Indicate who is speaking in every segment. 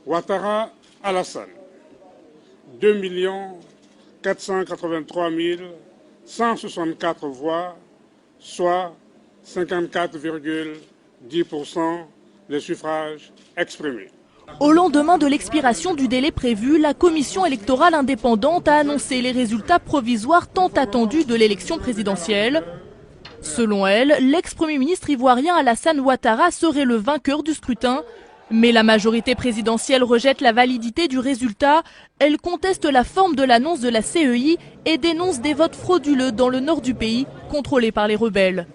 Speaker 1: Ouattara Alassane, 2 483 164 voix, soit 54,10% des suffrages exprimés.
Speaker 2: Au lendemain de l'expiration du délai prévu, la commission électorale indépendante a annoncé les résultats provisoires tant attendus de l'élection présidentielle. Selon elle, l'ex-premier ministre ivoirien Alassane Ouattara serait le vainqueur du scrutin. Mais la majorité présidentielle rejette la validité du résultat. Elle conteste la forme de l'annonce de la CEI et dénonce des votes frauduleux dans le nord du pays, contrôlés par les rebelles.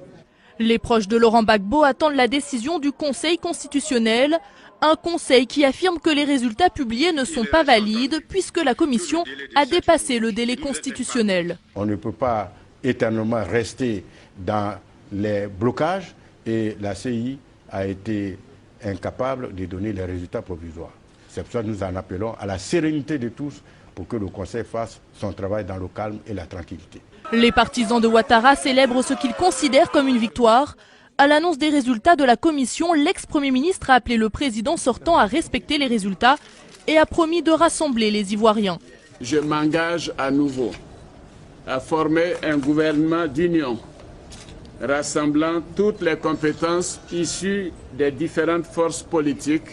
Speaker 2: Les proches de Laurent Gbagbo attendent la décision du Conseil constitutionnel. Un conseil qui affirme que les résultats publiés ne sont pas valides puisque la commission a dépassé le délai constitutionnel.
Speaker 3: On ne peut pas éternellement rester dans les blocages et la CEI a été incapable de donner les résultats provisoires. C'est pour ça que nous en appelons à la sérénité de tous pour que le Conseil fasse son travail dans le calme et la tranquillité.
Speaker 2: Les partisans de Ouattara célèbrent ce qu'ils considèrent comme une victoire. À l'annonce des résultats de la commission, l'ex-premier ministre a appelé le président sortant à respecter les résultats et a promis de rassembler les Ivoiriens.
Speaker 4: Je m'engage à nouveau à former un gouvernement d'union rassemblant toutes les compétences issues des différentes forces politiques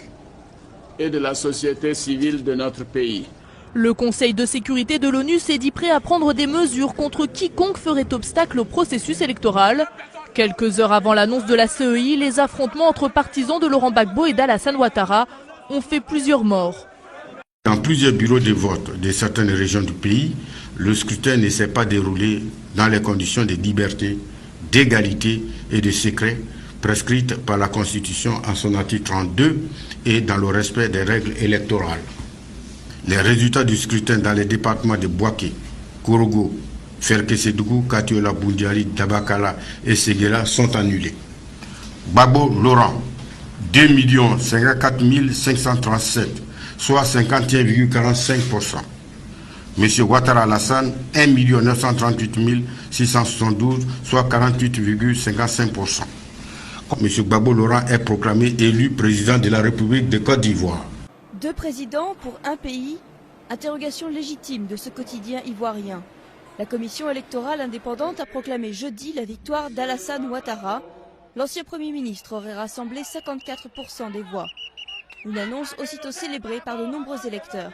Speaker 4: et de la société civile de notre pays.
Speaker 2: Le Conseil de sécurité de l'ONU s'est dit prêt à prendre des mesures contre quiconque ferait obstacle au processus électoral. Quelques heures avant l'annonce de la CEI, les affrontements entre partisans de Laurent Gbagbo et d'Alassane Ouattara ont fait plusieurs morts.
Speaker 3: Dans plusieurs bureaux de vote de certaines régions du pays, le scrutin ne s'est pas déroulé dans les conditions de liberté, d'égalité et de secret prescrites par la Constitution en son article 32 et dans le respect des règles électorales. Les résultats du scrutin dans les départements de Bouaké, Korogo, Ferkessédougou, Katiola, Boundiali, Dabakala et Séguéla sont annulés. Gbagbo Laurent, 2 54 537, soit 51,45%. M. Ouattara Alassane, 1 938 672, soit 48,55%. M. Gbagbo Laurent est proclamé élu président de la République de Côte d'Ivoire.
Speaker 5: 2 présidents pour un pays, interrogation légitime de ce quotidien ivoirien. La commission électorale indépendante a proclamé jeudi la victoire d'Alassane Ouattara. L'ancien Premier ministre aurait rassemblé 54% des voix. Une annonce aussitôt célébrée par de nombreux électeurs.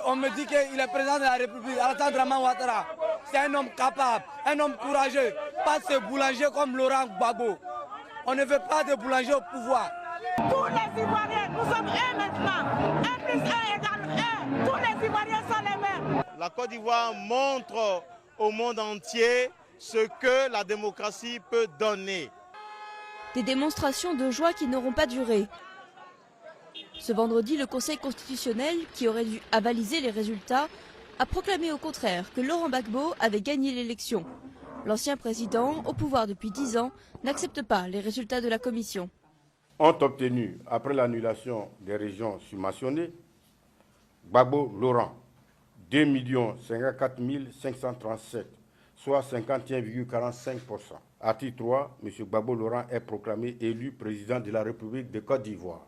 Speaker 6: On me dit qu'il est président de la République, Alassane Ouattara. C'est un homme capable, un homme courageux, pas ce boulanger comme Laurent Gbagbo. On ne veut pas de boulanger au pouvoir.
Speaker 7: Tous les Ivoiriens, nous sommes un maintenant. 1 plus 1 égale 1. Tous les Ivoiriens sont les mêmes.
Speaker 8: La Côte d'Ivoire montre au monde entier ce que la démocratie peut donner.
Speaker 5: Des démonstrations de joie qui n'auront pas duré. Ce vendredi, le Conseil constitutionnel, qui aurait dû avaliser les résultats, a proclamé au contraire que Laurent Gbagbo avait gagné l'élection. L'ancien président, au pouvoir depuis 10 ans, n'accepte pas les résultats de la commission.
Speaker 3: Ont obtenu, après l'annulation des régions surmentionnées, Gbagbo Laurent, 2 54 537, soit 51,45%. Article 3, M. Gbagbo Laurent est proclamé élu président de la République de Côte d'Ivoire.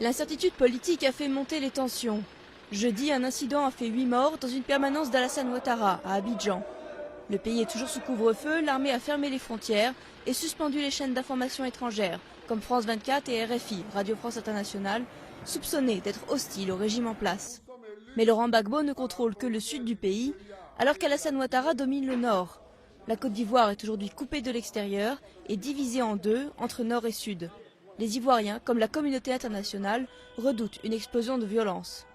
Speaker 5: L'incertitude politique a fait monter les tensions. Jeudi, un incident a fait 8 morts dans une permanence d'Alassane Ouattara à Abidjan. Le pays est toujours sous couvre-feu, l'armée a fermé les frontières et suspendu les chaînes d'information étrangères, comme France 24 et RFI, Radio France Internationale, soupçonnées d'être hostiles au régime en place. Mais Laurent Gbagbo ne contrôle que le sud du pays, alors qu'Alassane Ouattara domine le nord. La Côte d'Ivoire est aujourd'hui coupée de l'extérieur et divisée en deux entre nord et sud. Les Ivoiriens, comme la communauté internationale, redoutent une explosion de violence.